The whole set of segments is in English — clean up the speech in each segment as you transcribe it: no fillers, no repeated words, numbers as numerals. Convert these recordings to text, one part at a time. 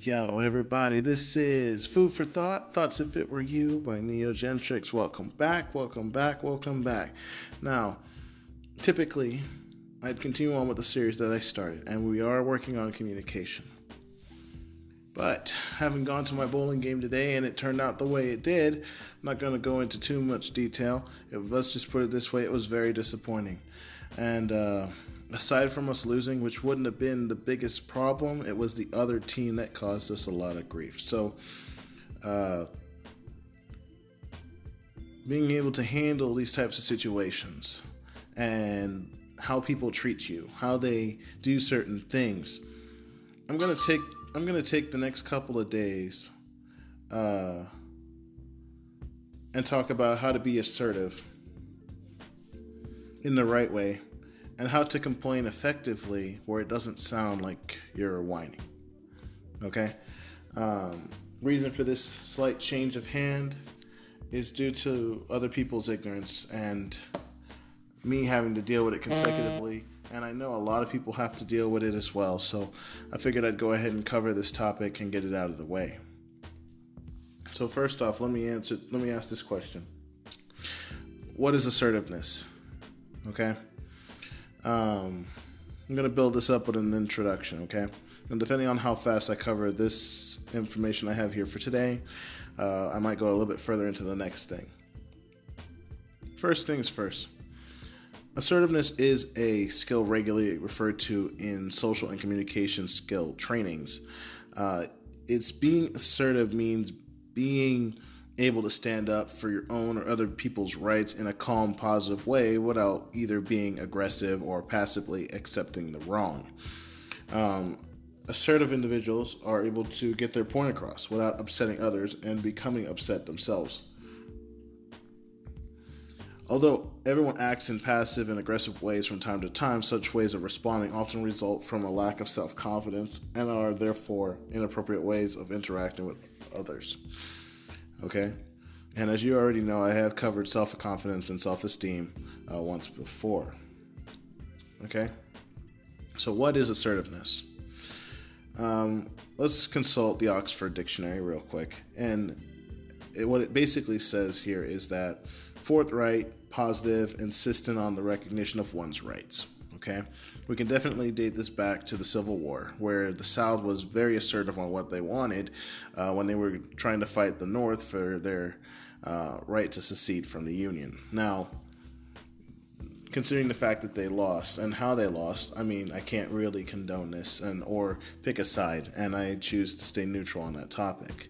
Yo, everybody, this is Food for Thought, Thoughts If It Were You by Gentrics. Welcome back, welcome back, welcome back. Now, typically, I'd continue on with the series that I started, and we are working on communication. But having gone to my bowling game today and it turned out the way it did, I'm not going to go into too much detail. Let's just put it this way, it was very disappointing. And aside from us losing, which wouldn't have been the biggest problem, it was the other team that caused us a lot of grief. So being able to handle these types of situations and how people treat you, how they do certain things, I'm gonna take the next couple of days and talk about how to be assertive in the right way and how to complain effectively where it doesn't sound like you're whining. Okay? Reason for this slight change of hand is due to other people's ignorance and me having to deal with it consecutively. And I know a lot of people have to deal with it as well. So I figured I'd go ahead and cover this topic and get it out of the way. So first off, let me ask this question. What is assertiveness? Okay? I'm going to build this up with an introduction, okay? And depending on how fast I cover this information I have here for today, I might go a little bit further into the next thing. First things first. Assertiveness is a skill regularly referred to in social and communication skill trainings. It's being assertive means being able to stand up for your own or other people's rights in a calm, positive way without either being aggressive or passively accepting the wrong. Assertive individuals are able to get their point across without upsetting others and becoming upset themselves. Although everyone acts in passive and aggressive ways from time to time, such ways of responding often result from a lack of self-confidence and are therefore inappropriate ways of interacting with others. Okay? And as you already know, I have covered self-confidence and self-esteem once before. Okay? So what is assertiveness? Let's consult the Oxford Dictionary real quick. And what it basically says here is that forthright, positive, insistent on the recognition of one's rights. Okay? We can definitely date this back to the Civil War, where the South was very assertive on what they wanted when they were trying to fight the North for their right to secede from the Union. Now, considering the fact that they lost and how they lost, I mean, I can't really condone this or pick a side, and I choose to stay neutral on that topic.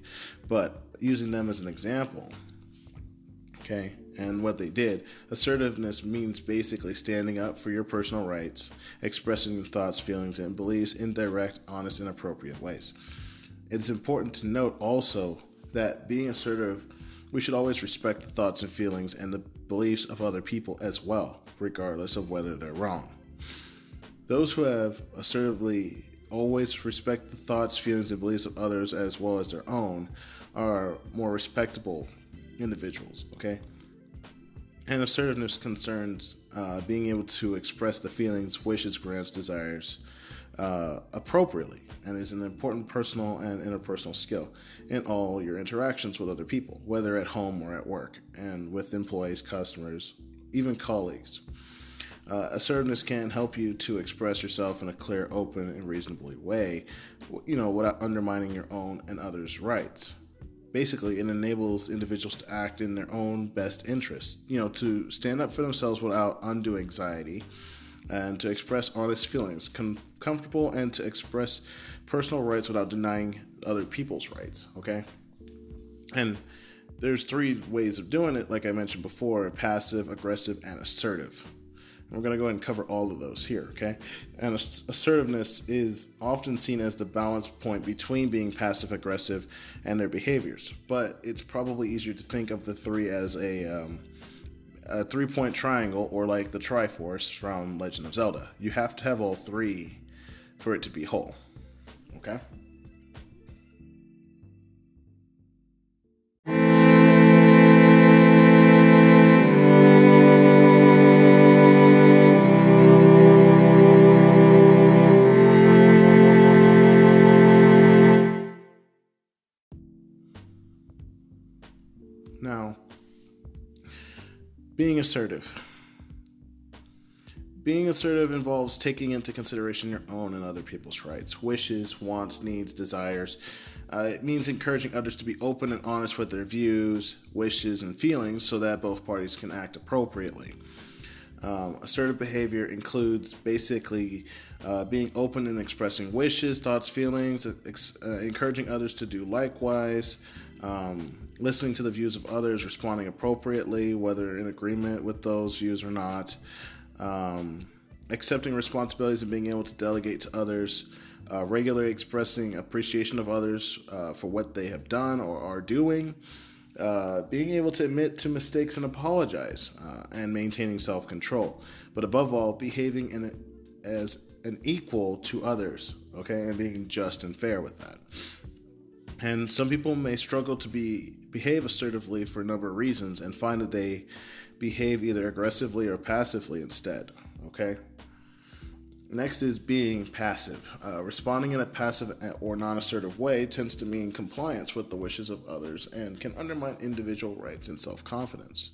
But using them as an example, okay, and what they did, assertiveness means basically standing up for your personal rights, expressing your thoughts, feelings, and beliefs in direct, honest, and appropriate ways. It is important to note also that being assertive, we should always respect the thoughts and feelings and the beliefs of other people as well, regardless of whether they're wrong. Those who have assertively always respect the thoughts, feelings, and beliefs of others as well as their own are more respectable individuals, okay? And assertiveness concerns being able to express the feelings, wishes, grants, desires appropriately, and is an important personal and interpersonal skill in all your interactions with other people, whether at home or at work, and with employees, customers, even colleagues. Assertiveness can help you to express yourself in a clear, open, and reasonable way, without undermining your own and others' rights. Basically, it enables individuals to act in their own best interest, to stand up for themselves without undue anxiety, and to express honest feelings, comfortable, and to express personal rights without denying other people's rights, okay? And there's three ways of doing it, like I mentioned before: passive, aggressive, and assertive. We're going to go ahead and cover all of those here, okay? And assertiveness is often seen as the balance point between being passive-aggressive and their behaviors. But it's probably easier to think of the three as a three-point triangle, or like the Triforce from Legend of Zelda. You have to have all three for it to be whole, okay? Now, being assertive. Being assertive involves taking into consideration your own and other people's rights, wishes, wants, needs, desires. It means encouraging others to be open and honest with their views, wishes, and feelings so that both parties can act appropriately. Assertive behavior includes basically being open and expressing wishes, thoughts, feelings, encouraging others to do likewise, listening to the views of others, responding appropriately, whether in agreement with those views or not, accepting responsibilities and being able to delegate to others, regularly expressing appreciation of others for what they have done or are doing, being able to admit to mistakes and apologize, and maintaining self-control. But above all, behaving as an equal to others, okay, and being just and fair with that. And some people may struggle to behave assertively for a number of reasons and find that they behave either aggressively or passively instead, okay? Next is being passive. Responding in a passive or non-assertive way tends to mean compliance with the wishes of others and can undermine individual rights and self-confidence.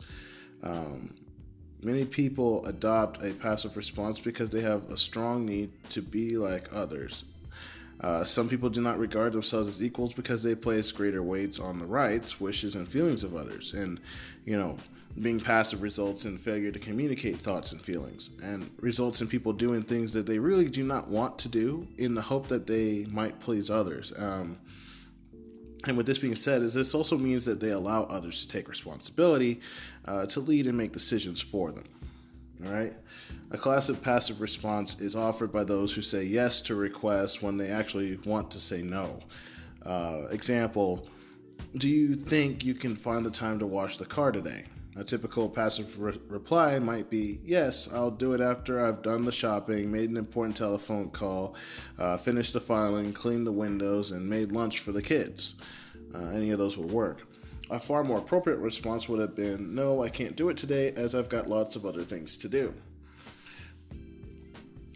Many people adopt a passive response because they have a strong need to be like others. Some people do not regard themselves as equals because they place greater weights on the rights, wishes, and feelings of others. And, being passive results in failure to communicate thoughts and feelings, and results in people doing things that they really do not want to do in the hope that they might please others. And with this being said, this also means that they allow others to take responsibility, to lead and make decisions for them. All right? A classic passive response is offered by those who say yes to requests when they actually want to say no. Example, do you think you can find the time to wash the car today? A typical passive reply might be, yes, I'll do it after I've done the shopping, made an important telephone call, finished the filing, cleaned the windows, and made lunch for the kids. Any of those would work. A far more appropriate response would have been, no, I can't do it today as I've got lots of other things to do.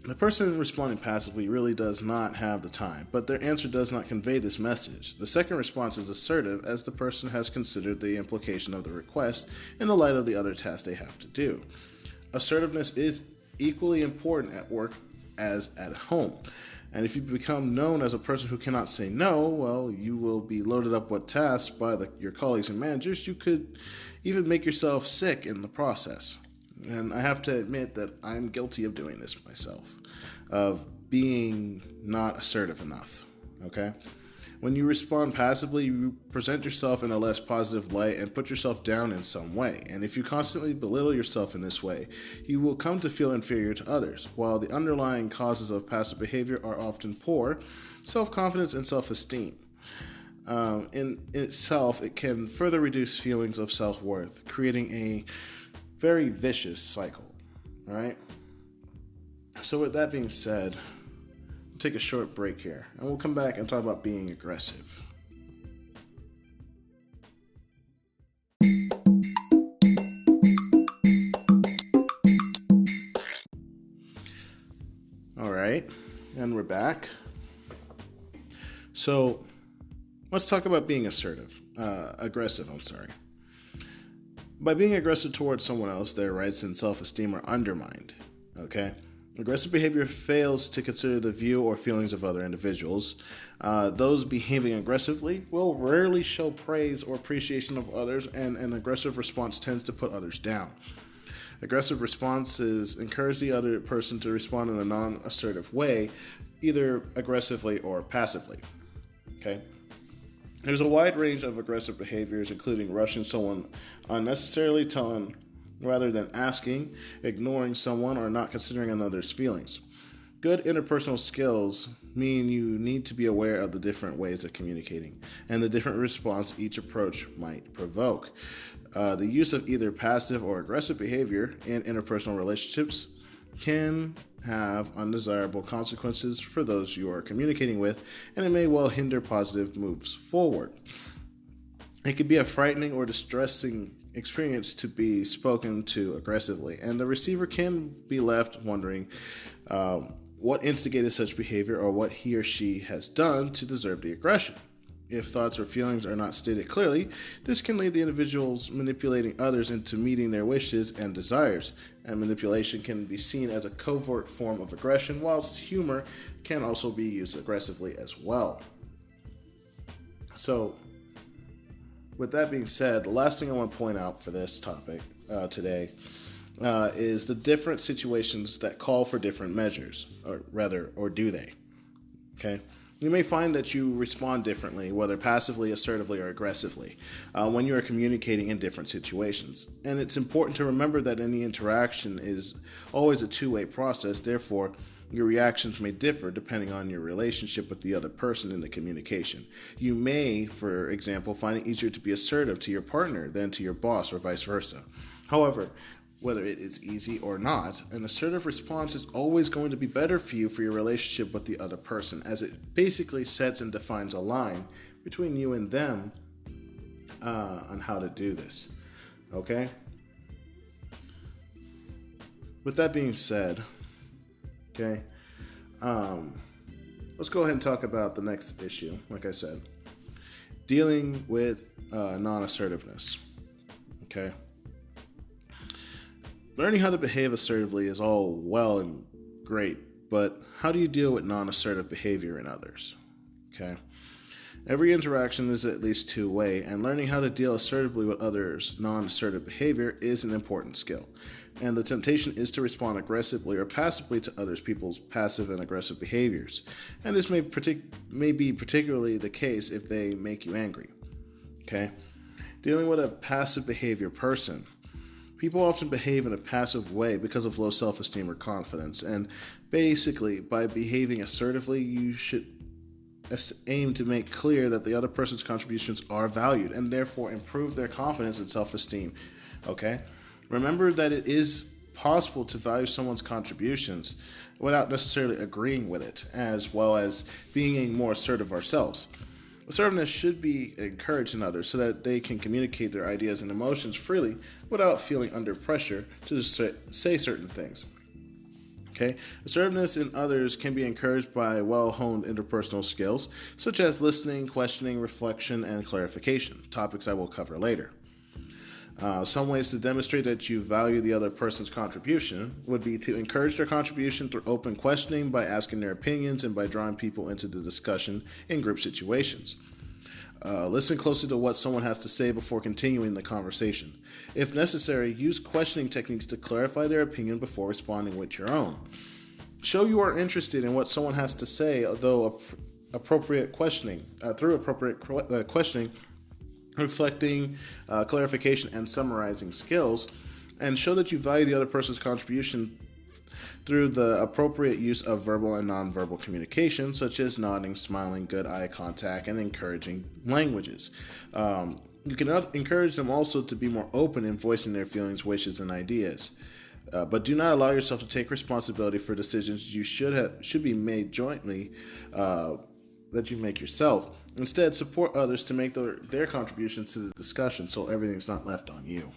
The person responding passively really does not have the time, but their answer does not convey this message. The second response is assertive, as the person has considered the implication of the request in the light of the other tasks they have to do. Assertiveness is equally important at work as at home. And if you become known as a person who cannot say no, well, you will be loaded up with tasks by your colleagues and managers. You could even make yourself sick in the process. And I have to admit that I'm guilty of doing this myself, of being not assertive enough, okay? When you respond passively, you present yourself in a less positive light and put yourself down in some way. And if you constantly belittle yourself in this way, you will come to feel inferior to others, while the underlying causes of passive behavior are often poor self-confidence and self-esteem. In itself, it can further reduce feelings of self-worth, creating a very vicious cycle, all right? So with that being said, we'll take a short break here, and we'll come back and talk about being aggressive. All right, and we're back. So let's talk about being aggressive. By being aggressive towards someone else, their rights and self-esteem are undermined, okay? Aggressive behavior fails to consider the view or feelings of other individuals. Those behaving aggressively will rarely show praise or appreciation of others, and an aggressive response tends to put others down. Aggressive responses encourage the other person to respond in a non-assertive way, either aggressively or passively, okay? There's a wide range of aggressive behaviors, including rushing someone unnecessarily, telling rather than asking, ignoring someone, or not considering another's feelings. Good interpersonal skills mean you need to be aware of the different ways of communicating and the different response each approach might provoke. The use of either passive or aggressive behavior in interpersonal relationships can have undesirable consequences for those you are communicating with, and it may well hinder positive moves forward. It can be a frightening or distressing experience to be spoken to aggressively, and the receiver can be left wondering what instigated such behavior or what he or she has done to deserve the aggression. If thoughts or feelings are not stated clearly, this can lead the individuals manipulating others into meeting their wishes and desires. And manipulation can be seen as a covert form of aggression, whilst humor can also be used aggressively as well. So, with that being said, the last thing I want to point out for this topic today is the different situations that call for different measures, or do they? Okay? You may find that you respond differently, whether passively, assertively, or aggressively, when you are communicating in different situations. And it's important to remember that any interaction is always a two-way process. Therefore, your reactions may differ depending on your relationship with the other person in the communication. You may, for example, find it easier to be assertive to your partner than to your boss, or vice versa. However, whether it is easy or not, an assertive response is always going to be better for you for your relationship with the other person, as it basically sets and defines a line between you and them on how to do this. Okay? With that being said, okay, let's go ahead and talk about the next issue. Like I said, dealing with non-assertiveness. Okay? Learning how to behave assertively is all well and great, but how do you deal with non-assertive behavior in others? Okay? Every interaction is at least two-way, and learning how to deal assertively with others' non-assertive behavior is an important skill. And the temptation is to respond aggressively or passively to others people's passive and aggressive behaviors. And this may be particularly the case if they make you angry. Okay? Dealing with a passive behavior person. People often behave in a passive way because of low self-esteem or confidence, and basically, by behaving assertively, you should aim to make clear that the other person's contributions are valued, and therefore improve their confidence and self-esteem, okay? Remember that it is possible to value someone's contributions without necessarily agreeing with it, as well as being more assertive ourselves. Assertiveness should be encouraged in others so that they can communicate their ideas and emotions freely without feeling under pressure to say certain things. Okay? Assertiveness in others can be encouraged by well-honed interpersonal skills, such as listening, questioning, reflection, and clarification, topics I will cover later. Some ways to demonstrate that you value the other person's contribution would be to encourage their contribution through open questioning, by asking their opinions, and by drawing people into the discussion in group situations. Listen closely to what someone has to say before continuing the conversation. If necessary, use questioning techniques to clarify their opinion before responding with your own. Show you are interested in what someone has to say, through appropriate questioning, reflecting, clarification, and summarizing skills, and show that you value the other person's contribution through the appropriate use of verbal and nonverbal communication, such as nodding, smiling, good eye contact, and encouraging languages. You can encourage them also to be more open in voicing their feelings, wishes, and ideas. But do not allow yourself to take responsibility for decisions you should be made jointly, that you make yourself. Instead, support others to make their contributions to the discussion, so everything's not left on you.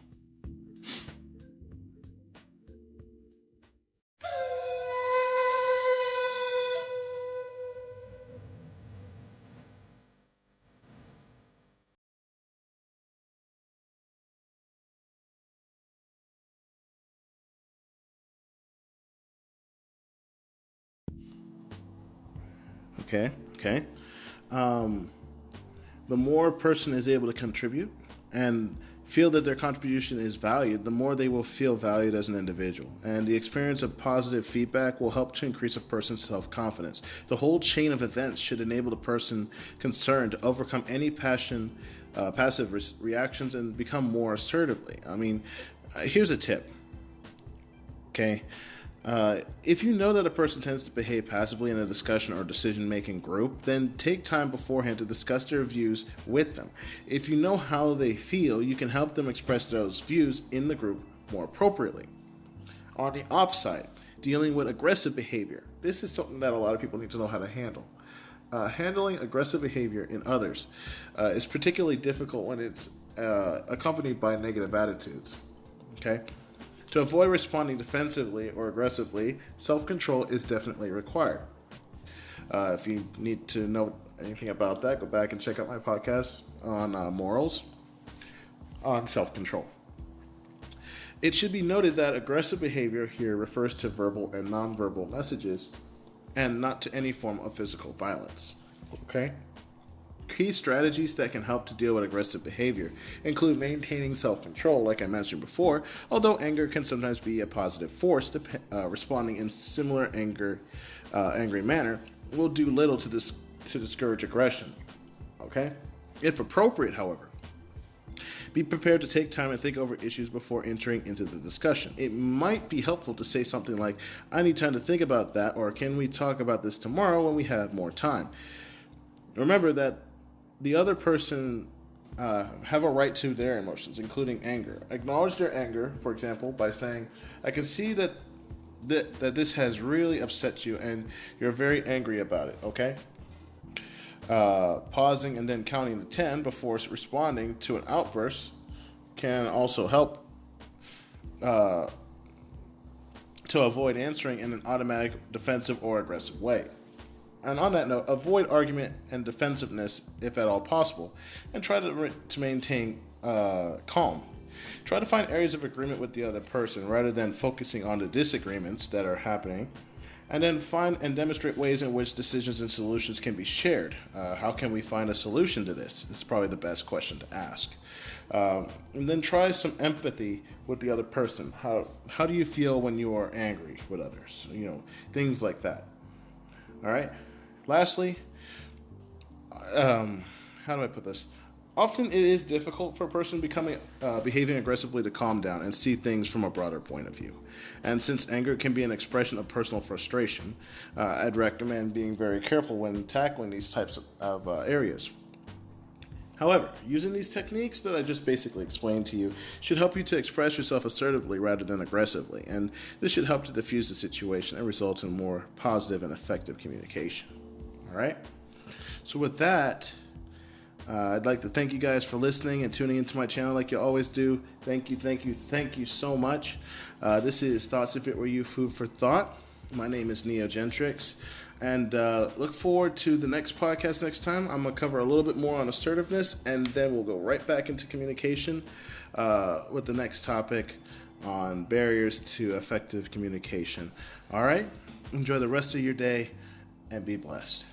Okay. The more a person is able to contribute and feel that their contribution is valued, the more they will feel valued as an individual. And the experience of positive feedback will help to increase a person's self-confidence. The whole chain of events should enable the person concerned to overcome any passive reactions and become more assertively. Here's a tip. Okay. If you know that a person tends to behave passively in a discussion or decision-making group, then take time beforehand to discuss their views with them. If you know how they feel, you can help them express those views in the group more appropriately. On the offside, dealing with aggressive behavior. This is something that a lot of people need to know how to handle. Handling aggressive behavior in others is particularly difficult when it's accompanied by negative attitudes. Okay? To avoid responding defensively or aggressively, self-control is definitely required. If you need to know anything about that, go back and check out my podcast on morals, on self-control. It should be noted that aggressive behavior here refers to verbal and nonverbal messages and not to any form of physical violence. Okay? Key strategies that can help to deal with aggressive behavior include maintaining self-control, like I mentioned before, although anger can sometimes be a positive force. Responding in similar angry manner will do little to discourage aggression. Okay? If appropriate, however, be prepared to take time and think over issues before entering into the discussion. It might be helpful to say something like, I need time to think about that, or can we talk about this tomorrow when we have more time? Remember that the other person have a right to their emotions, including anger. Acknowledge their anger, for example, by saying, I can see that this has really upset you and you're very angry about it, okay? Pausing and then counting to 10 before responding to an outburst can also help to avoid answering in an automatic, defensive, or aggressive way. And on that note, avoid argument and defensiveness if at all possible, and try to maintain calm. Try to find areas of agreement with the other person rather than focusing on the disagreements that are happening. And then find and demonstrate ways in which decisions and solutions can be shared. How can we find a solution to this? It's probably the best question to ask. And then try some empathy with the other person. How do you feel when you are angry with others? Things like that. All right. Lastly, how do I put this? Often it is difficult for a person behaving aggressively to calm down and see things from a broader point of view. And since anger can be an expression of personal frustration, I'd recommend being very careful when tackling these types of areas. However, using these techniques that I just basically explained to you should help you to express yourself assertively rather than aggressively, and this should help to diffuse the situation and result in more positive and effective communication. All right? So with that, I'd like to thank you guys for listening and tuning into my channel like you always do. Thank you so much. This is Thoughts If It Were You, Food for Thought. My name is Gentrics. And look forward to the next podcast next time. I'm going to cover a little bit more on assertiveness, and then we'll go right back into communication with the next topic on barriers to effective communication. All right? Enjoy the rest of your day, and be blessed.